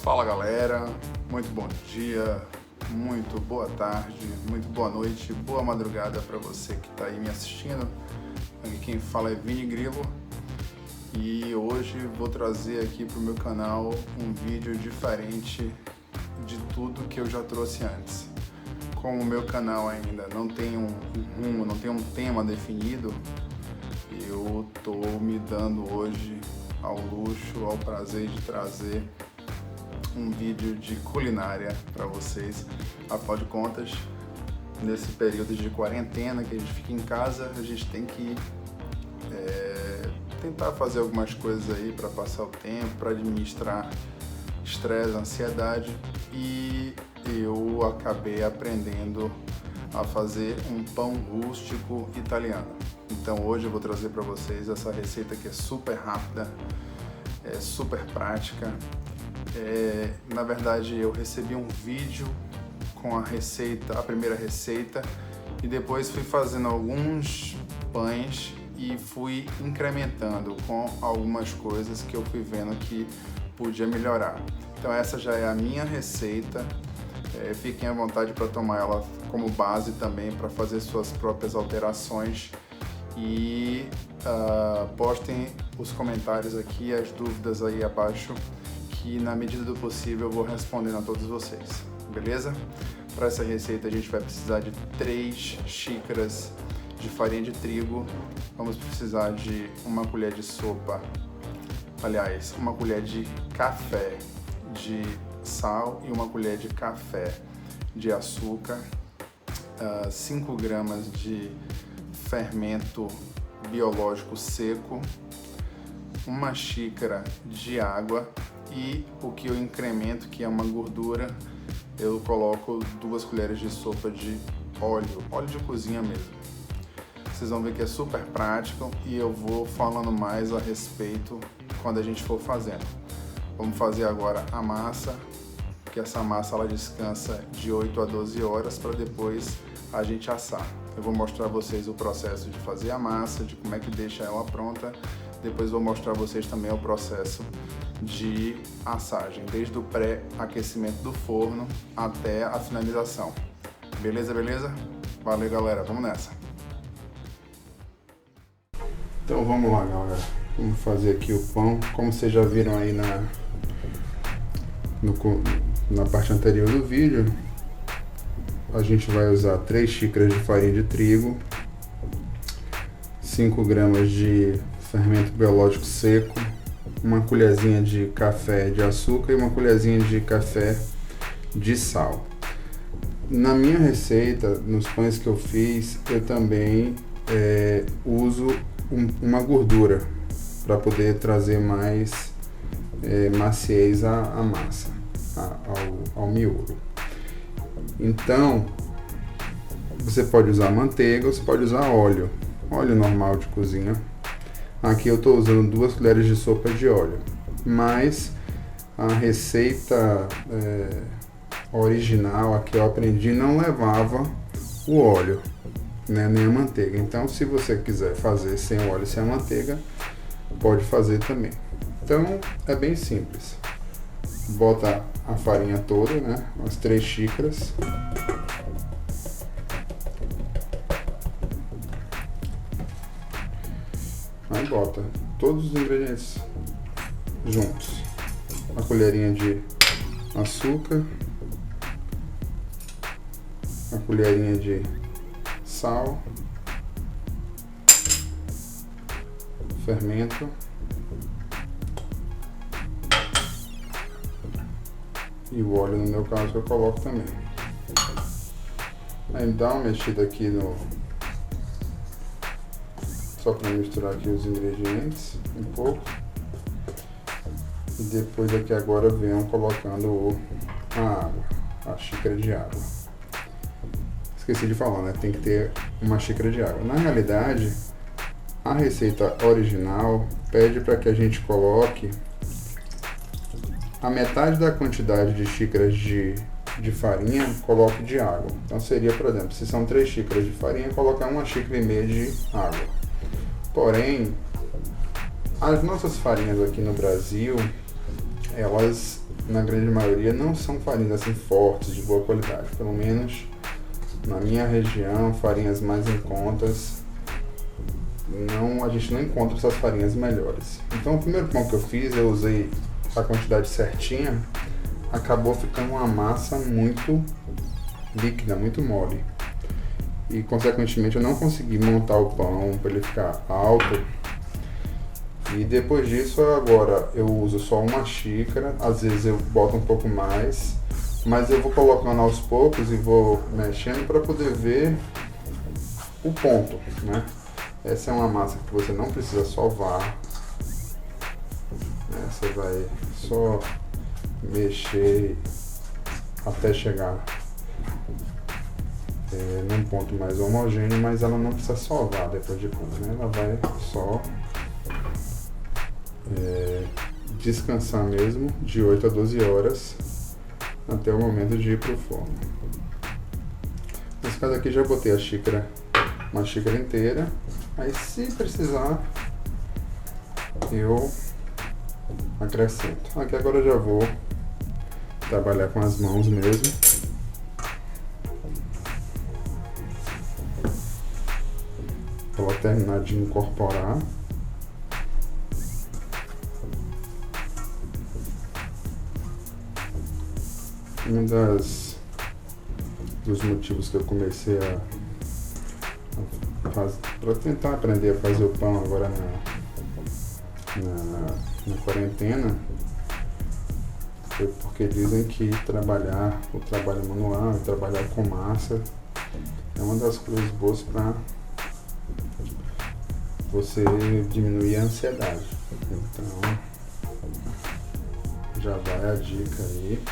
Fala galera, muito bom dia, muito boa tarde, muito boa noite, boa madrugada para você que está aí me assistindo. Aqui quem fala é Vini Grilo e hoje vou trazer aqui para o meu canal um vídeo diferente de tudo que eu já trouxe antes. Como o meu canal ainda não tem um rumo, não tem um tema definido, eu tô me dando hoje ao luxo, ao prazer de trazer um vídeo de culinária para vocês. Afinal de contas, nesse período de quarentena que a gente fica em casa, a gente tem que tentar fazer algumas coisas aí para passar o tempo, para administrar estresse, ansiedade, e eu acabei aprendendo a fazer um pão rústico italiano. Então hoje eu vou trazer para vocês essa receita que é super rápida, é super prática. Na verdade eu recebi um vídeo com a receita, a primeira receita, e depois fui fazendo alguns pães e fui incrementando com algumas coisas que eu fui vendo que podia melhorar. Então essa já é a minha receita. Fiquem à vontade para tomar ela como base também para fazer suas próprias alterações e postem os comentários aqui, as dúvidas aí abaixo, que na medida do possível eu vou respondendo a todos vocês, beleza? Para essa receita a gente vai precisar de 3 xícaras de farinha de trigo, vamos precisar de uma colher de sopa, aliás, uma colher de café de sal e uma colher de café de açúcar, 5 gramas de fermento biológico seco, uma xícara de água e o que eu incremento, que é uma gordura, eu coloco 2 colheres de sopa de óleo de cozinha mesmo. Vocês vão ver que é super prático e eu vou falando mais a respeito quando a gente for fazendo. Vamos fazer agora a massa, que essa massa ela descansa de 8 a 12 horas para depois a gente assar. Eu vou mostrar a vocês o processo de fazer a massa, de como é que deixa ela pronta. Depois vou mostrar a vocês também o processo de assagem, desde o pré-aquecimento do forno até a finalização. Beleza, beleza? Valeu galera, vamos nessa! Então vamos lá galera, vamos fazer aqui o pão. Como vocês já viram aí na parte anterior do vídeo, a gente vai usar 3 xícaras de farinha de trigo, 5 gramas de fermento biológico seco, uma colherzinha de café de açúcar e uma colherzinha de café de sal. Na minha receita, nos pães que eu fiz, eu também uso uma gordura para poder trazer mais maciez à massa, ao miolo. Então, você pode usar manteiga ou você pode usar óleo normal de cozinha. Aqui eu estou usando 2 colheres de sopa de óleo, mas a receita original, a que eu aprendi, não levava o óleo, né, nem a manteiga. Então, se você quiser fazer sem o óleo e sem a manteiga, pode fazer também. Então, é bem simples. Bota a farinha toda, né, umas 3 xícaras. Aí bota todos os ingredientes juntos. Uma colherinha de açúcar, uma colherinha de sal, fermento e o óleo, no meu caso, eu coloco também. Aí dá uma mexida aqui só para misturar aqui os ingredientes um pouco, e depois aqui agora venho colocando a água, a xícara de água. Esqueci de falar, né? Tem que ter uma xícara de água. Na realidade, a receita original pede para que a gente coloque a metade da quantidade de xícaras de farinha, coloque de água. Então seria, por exemplo, se são 3 xícaras de farinha, colocar 1,5 xícara de água. Porém, as nossas farinhas aqui no Brasil, elas, na grande maioria, não são farinhas assim fortes, de boa qualidade. Pelo menos na minha região, farinhas mais em contas, a gente não encontra essas farinhas melhores. Então o primeiro pão que eu fiz, eu usei a quantidade certinha, acabou ficando uma massa muito líquida, muito mole. E consequentemente eu não consegui montar o pão para ele ficar alto. E depois disso, agora eu uso só uma xícara, às vezes eu boto um pouco mais, mas eu vou colocando aos poucos e vou mexendo para poder ver o ponto, né? Essa é uma massa que você não precisa sovar, né? Você vai só mexer até chegar num ponto mais homogêneo, mas ela não precisa sovar depois de pronto, né? Ela vai só descansar mesmo de 8 a 12 horas até o momento de ir para o forno. Nesse caso aqui já botei a xícara, uma xícara inteira, aí se precisar eu acrescento. Aqui agora eu já vou trabalhar com as mãos mesmo. Vou terminar de incorporar. Um dos motivos que eu comecei para tentar aprender a fazer o pão agora na quarentena foi porque dizem que o trabalho manual e trabalhar com massa é uma das coisas boas para você diminuir a ansiedade. Então já vai a dica aí.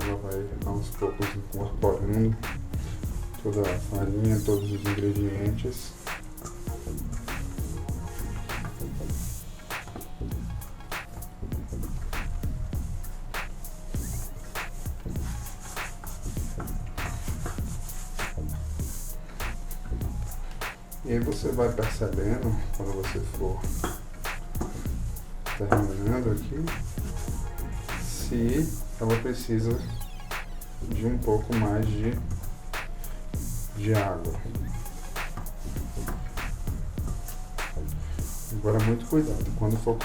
Ela vai aos poucos incorporando toda a farinha, todos os ingredientes. E aí você vai percebendo, quando você for terminando aqui, se ela precisa de um pouco mais de água. Agora muito cuidado, quando for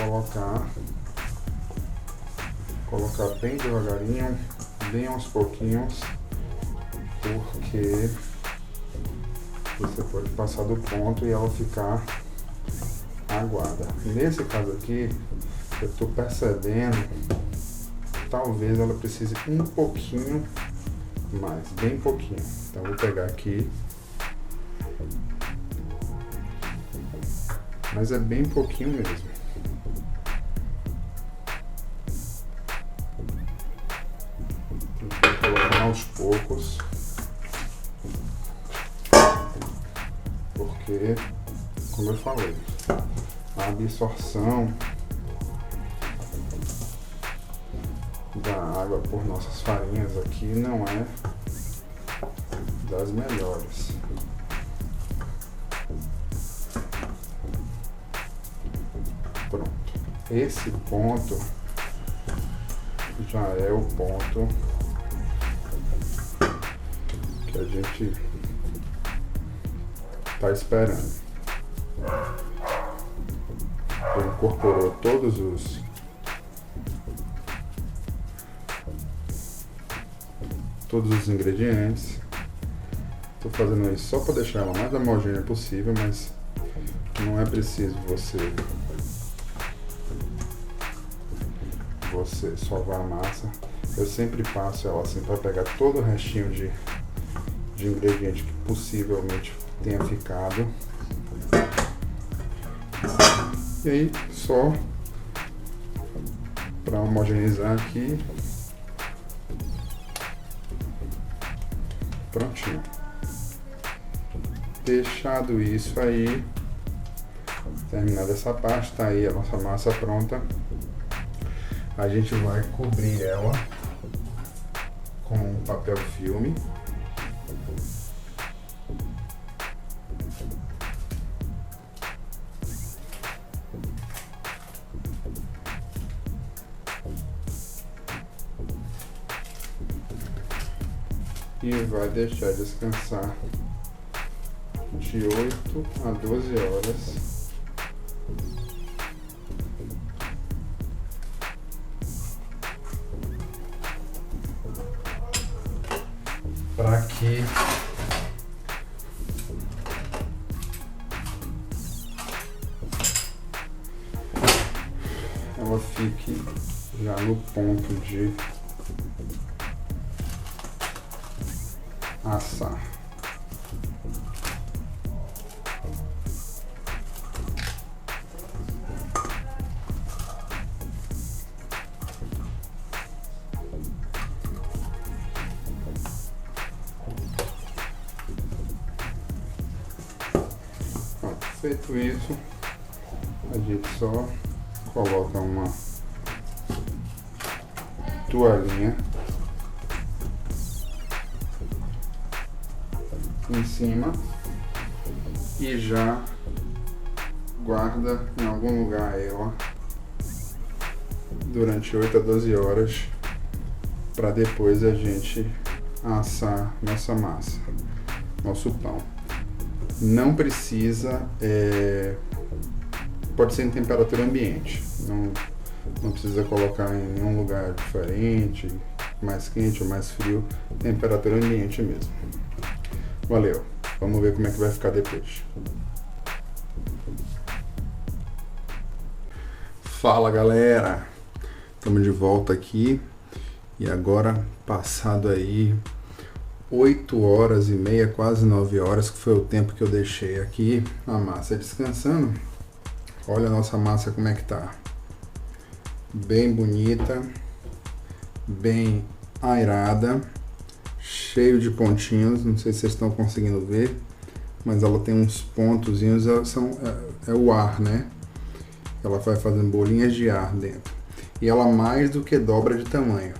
colocar bem devagarinho, bem aos pouquinhos, porque você pode passar do ponto e ela ficar aguada. Nesse caso aqui, eu estou percebendo, talvez ela precise um pouquinho mais, bem pouquinho. Então vou pegar aqui, mas é bem pouquinho mesmo. Vou colocar aos poucos, porque, como eu falei, a absorção da água por nossas farinhas aqui não é das melhores. Pronto. Esse ponto já é o ponto que a gente está esperando. Ele incorporou todos os ingredientes. Estou fazendo isso só para deixar ela mais homogênea possível, mas não é preciso você sovar a massa. Eu sempre passo ela assim para pegar todo o restinho de ingrediente que possivelmente tenha ficado. E aí, só para homogeneizar aqui, Prontinho. Fechado isso aí, terminada essa parte, tá aí a nossa massa pronta. A gente vai cobrir ela com papel filme. E vai deixar descansar de 8 a 12 horas. Para que ela fique já no ponto de assar. Feito isso, a gente só coloca uma toalhinha em cima e já guarda em algum lugar ela durante 8 a 12 horas para depois a gente assar nossa massa, nosso pão. Não precisa, pode ser em temperatura ambiente, não precisa colocar em nenhum lugar diferente, mais quente ou mais frio, temperatura ambiente mesmo. Valeu, vamos ver como é que vai ficar depois. Fala galera, estamos de volta aqui e agora passado aí 8 horas e meia, quase 9 horas, que foi o tempo que eu deixei aqui a massa descansando. Olha a nossa massa como é que tá. Bem bonita, bem airada, cheio de pontinhos, não sei se vocês estão conseguindo ver, mas ela tem uns pontozinhos, é o ar, né? Ela vai fazendo bolinhas de ar dentro. E ela mais do que dobra de tamanho.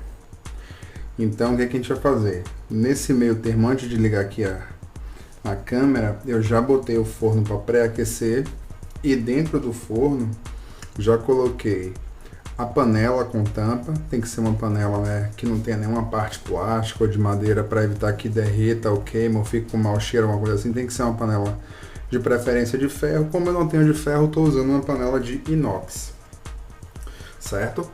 Então, o que a gente vai fazer? Nesse meio termo, antes de ligar aqui a câmera, eu já botei o forno para pré-aquecer e dentro do forno já coloquei a panela com tampa. Tem que ser uma panela, né, que não tenha nenhuma parte plástica ou de madeira para evitar que derreta ou queime ou fique com mau cheiro, alguma coisa assim. Tem que ser uma panela de preferência de ferro. Como eu não tenho de ferro, estou usando uma panela de inox, certo?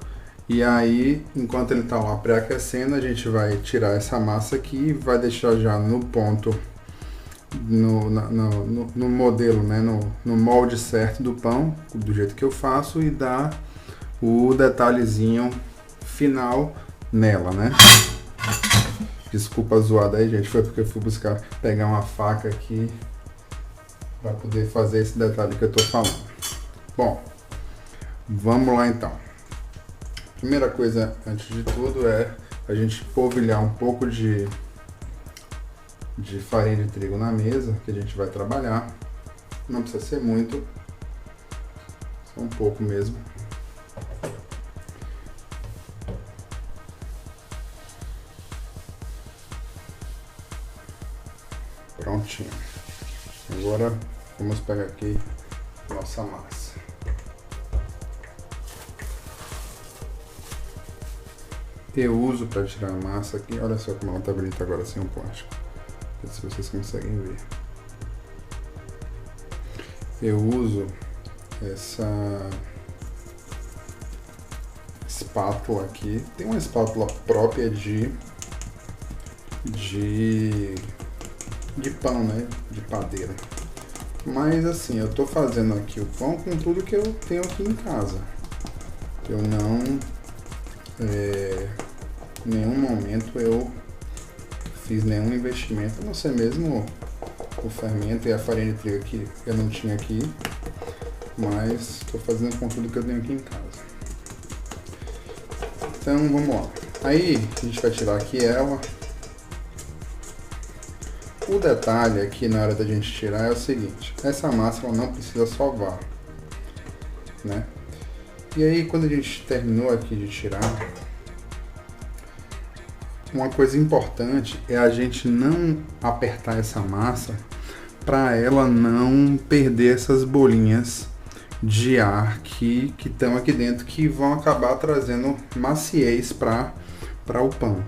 E aí, enquanto ele está lá pré-aquecendo, a gente vai tirar essa massa aqui e vai deixar já no ponto, no modelo, né? no molde certo do pão, do jeito que eu faço, e dar o detalhezinho final nela, né? Desculpa a zoada aí, gente, foi porque eu fui pegar uma faca aqui para poder fazer esse detalhe que eu tô falando. Bom, vamos lá então. Primeira coisa, antes de tudo, é a gente polvilhar um pouco de farinha de trigo na mesa, que a gente vai trabalhar. Não precisa ser muito, só um pouco mesmo. Prontinho. Agora vamos pegar aqui nossa massa. Eu uso para tirar a massa aqui, olha só como ela tá bonita agora sem o plástico. Não sei se vocês conseguem ver. Eu uso essa espátula aqui. Tem uma espátula própria de pão, né? De padeira. Mas assim, eu tô fazendo aqui o pão com tudo que eu tenho aqui em casa. Eu não... em nenhum momento eu fiz nenhum investimento, a não ser mesmo o fermento e a farinha de trigo que eu não tinha aqui, mas estou fazendo com tudo que eu tenho aqui em casa. Então vamos lá. Aí a gente vai tirar aqui ela O detalhe aqui na hora da gente tirar é o seguinte: essa massa ela não precisa sovar, né? E aí, quando a gente terminou aqui de tirar, uma coisa importante é a gente não apertar essa massa para ela não perder essas bolinhas de ar que estão aqui dentro, que vão acabar trazendo maciez para o pão.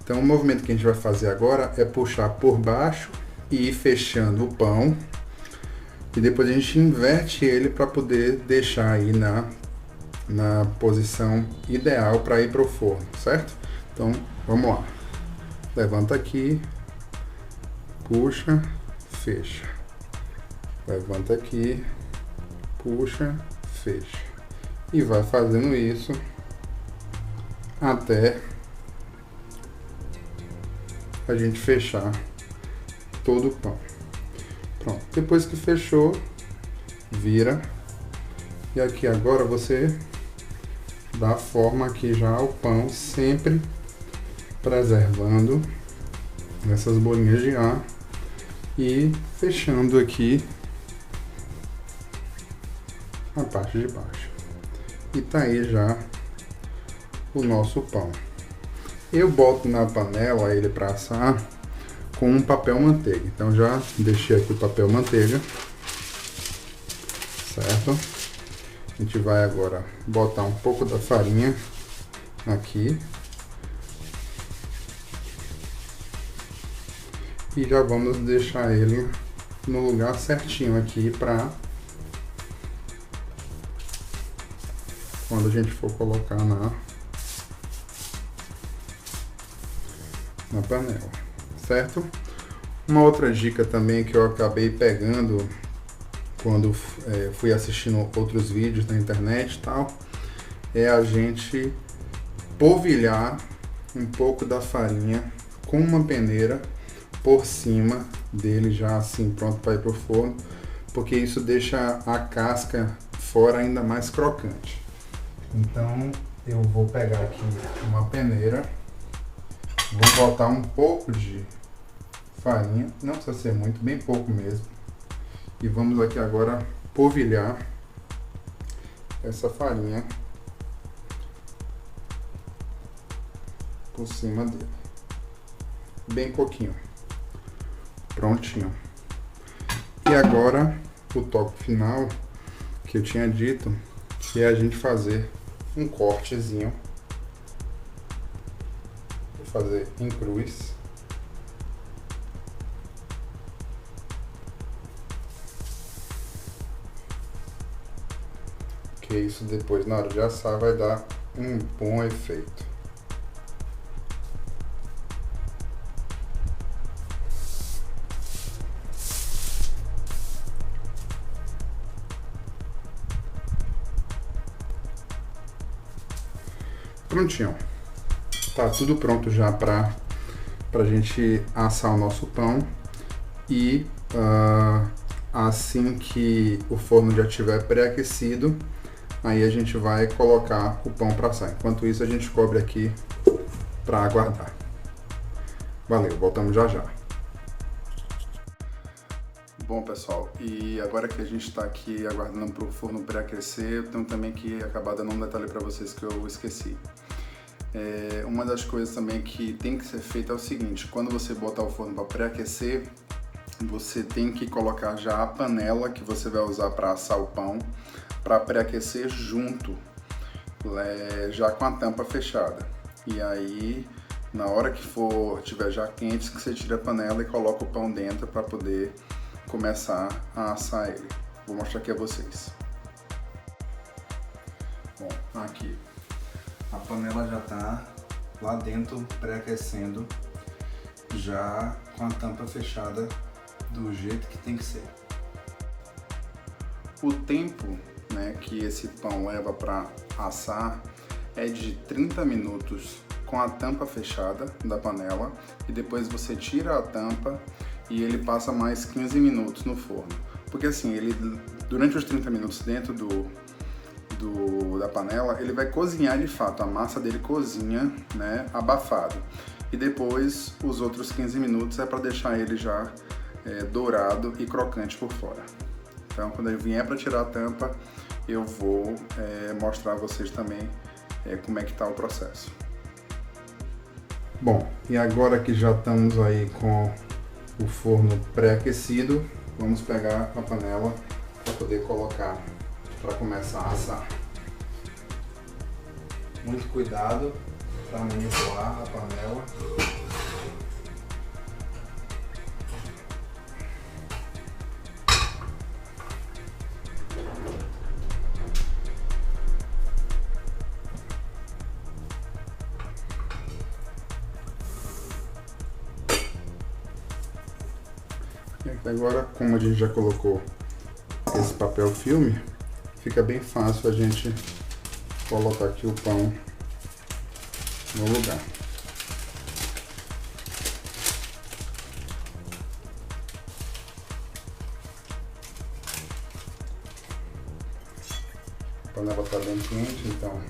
Então o movimento que a gente vai fazer agora é puxar por baixo e ir fechando o pão, e depois a gente inverte ele para poder deixar aí na posição ideal para ir para o forno, certo? Então vamos lá, levanta aqui, puxa, fecha, levanta aqui, puxa, fecha, e vai fazendo isso até a gente fechar todo o pão. Pronto, depois que fechou, vira, e aqui agora você dá forma aqui já ao pão, sempre preservando essas bolinhas de ar e fechando aqui a parte de baixo. E tá aí já o nosso pão. Eu boto na panela ele para assar com um papel manteiga. Então já deixei aqui o papel manteiga, certo? A gente vai agora botar um pouco da farinha aqui. E já vamos deixar ele no lugar certinho aqui para quando a gente for colocar na panela, certo? Uma outra dica também que eu acabei pegando quando fui assistindo outros vídeos na internet e tal, é a gente polvilhar um pouco da farinha com uma peneira por cima dele, já assim pronto para ir pro forno, porque isso deixa a casca fora ainda mais crocante. Então eu vou pegar aqui uma peneira, vou botar um pouco de farinha, não precisa ser muito, bem pouco mesmo, e vamos aqui agora polvilhar essa farinha por cima dele, bem pouquinho. Prontinho. E agora o toque final que eu tinha dito, que é a gente fazer um cortezinho. Vou fazer em cruz. Que isso depois na hora de assar vai dar um bom efeito. Prontinho, tá tudo pronto já pra gente assar o nosso pão, e assim que o forno já estiver pré-aquecido, aí a gente vai colocar o pão para assar. Enquanto isso a gente cobre aqui para aguardar. Valeu, voltamos já já. Bom pessoal, e agora que a gente está aqui aguardando para o forno pré-aquecer, eu tenho também que acabar dando um detalhe para vocês que eu esqueci. Uma das coisas também que tem que ser feita é o seguinte: quando você botar o forno para pré-aquecer, você tem que colocar já a panela que você vai usar para assar o pão para pré-aquecer junto, já com a tampa fechada. E aí, na hora que tiver já quente, que você tira a panela e coloca o pão dentro para poder começar a assar ele. Vou mostrar aqui a vocês. Bom, aqui a panela já tá lá dentro pré-aquecendo, já com a tampa fechada do jeito que tem que ser. O tempo, né, que esse pão leva para assar é de 30 minutos com a tampa fechada da panela, e depois você tira a tampa e ele passa mais 15 minutos no forno. Porque assim, ele durante os 30 minutos dentro da panela, ele vai cozinhar de fato, a massa dele cozinha, né, abafado. E depois os outros 15 minutos é para deixar ele já dourado e crocante por fora. Então quando eu vier para tirar a tampa, eu vou mostrar a vocês também como é que está o processo. Bom, e agora que já estamos aí com o forno pré-aquecido, vamos pegar a panela para poder colocar, para começar a assar. Muito cuidado para manipular a panela. E agora, como a gente já colocou esse papel filme, fica bem fácil a gente colocar aqui o pão no lugar. A panela está bem quente, então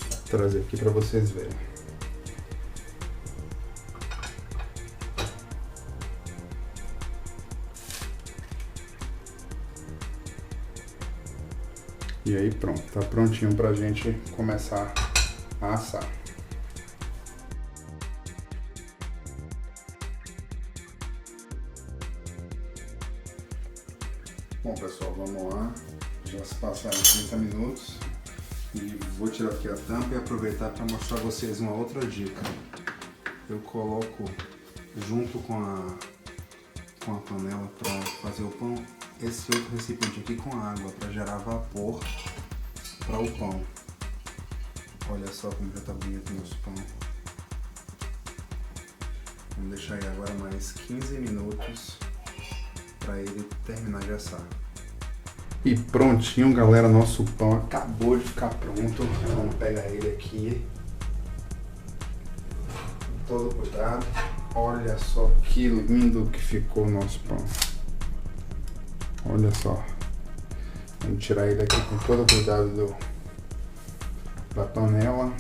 vou trazer aqui para vocês verem. E aí pronto, tá prontinho pra gente começar a assar. Bom pessoal, vamos lá, já se passaram 30 minutos e vou tirar aqui a tampa e aproveitar para mostrar a vocês uma outra dica. Eu coloco junto com a panela para fazer o pão esse outro recipiente aqui com água para gerar vapor para o pão. Olha só como já está bonito o nosso pão. Vamos deixar aí agora mais 15 minutos para ele terminar de assar. E prontinho, galera, nosso pão acabou de ficar pronto. Vamos pegar ele aqui. Com todo cuidado. Olha só que lindo que ficou o nosso pão. Olha só. Vamos tirar ele aqui com todo o cuidado da panela.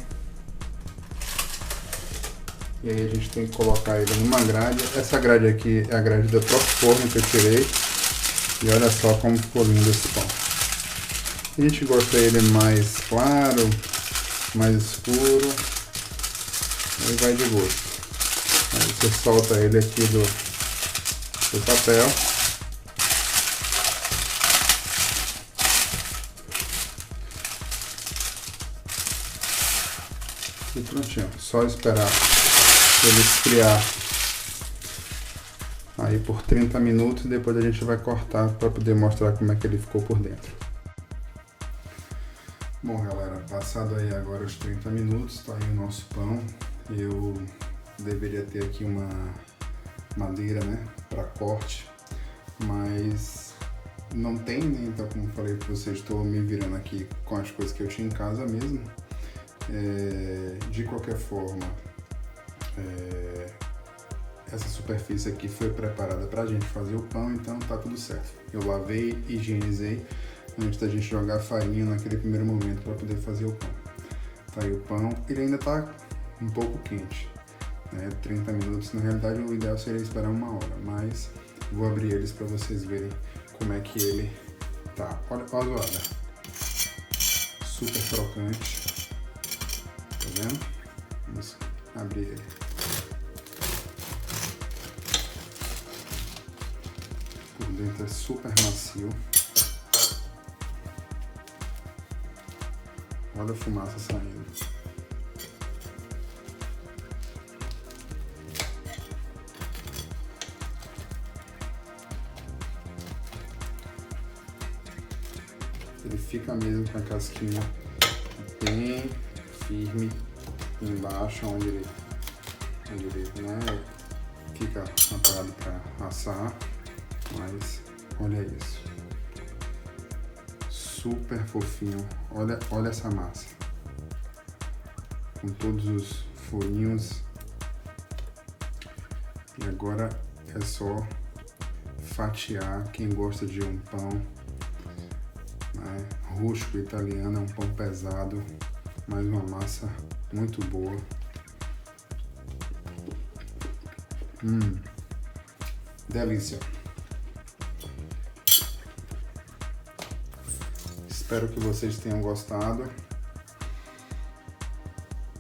E aí a gente tem que colocar ele numa grade. Essa grade aqui é a grade do próprio forno que eu tirei. E olha só como ficou lindo esse pão. A gente gosta dele mais claro, mais escuro. Aí vai de gosto. Aí você solta ele aqui do papel. E prontinho, só esperar ele esfriar aí por 30 minutos e depois a gente vai cortar para poder mostrar como é que ele ficou por dentro. Bom galera, passado aí agora os 30 minutos, tá aí o nosso pão. Eu deveria ter aqui uma madeira, né, para corte, mas não tem, né? Então como eu falei para vocês, estou me virando aqui com as coisas que eu tinha em casa mesmo. De qualquer forma, essa superfície aqui foi preparada para a gente fazer o pão, então tá tudo certo. Eu lavei, higienizei antes da gente jogar a farinha naquele primeiro momento para poder fazer o pão. Tá aí o pão, ele ainda tá um pouco quente, né? 30 minutos, na realidade o ideal seria esperar 1 hora, mas vou abrir eles para vocês verem como é que ele tá. Olha a zoada, super crocante. Tá vendo? Vamos abrir ele. Por dentro é super macio. Olha a fumaça saindo. Ele fica mesmo com a casquinha bem firme embaixo, onde ele né, fica apagado para assar, mas olha isso, super fofinho. Olha essa massa com todos os furinhos, e agora é só fatiar. Quem gosta de um pão, né, rústico italiano, é um pão pesado, mas uma massa muito boa. Delícia. Espero que vocês tenham gostado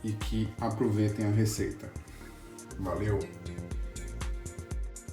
e que aproveitem a receita. Valeu!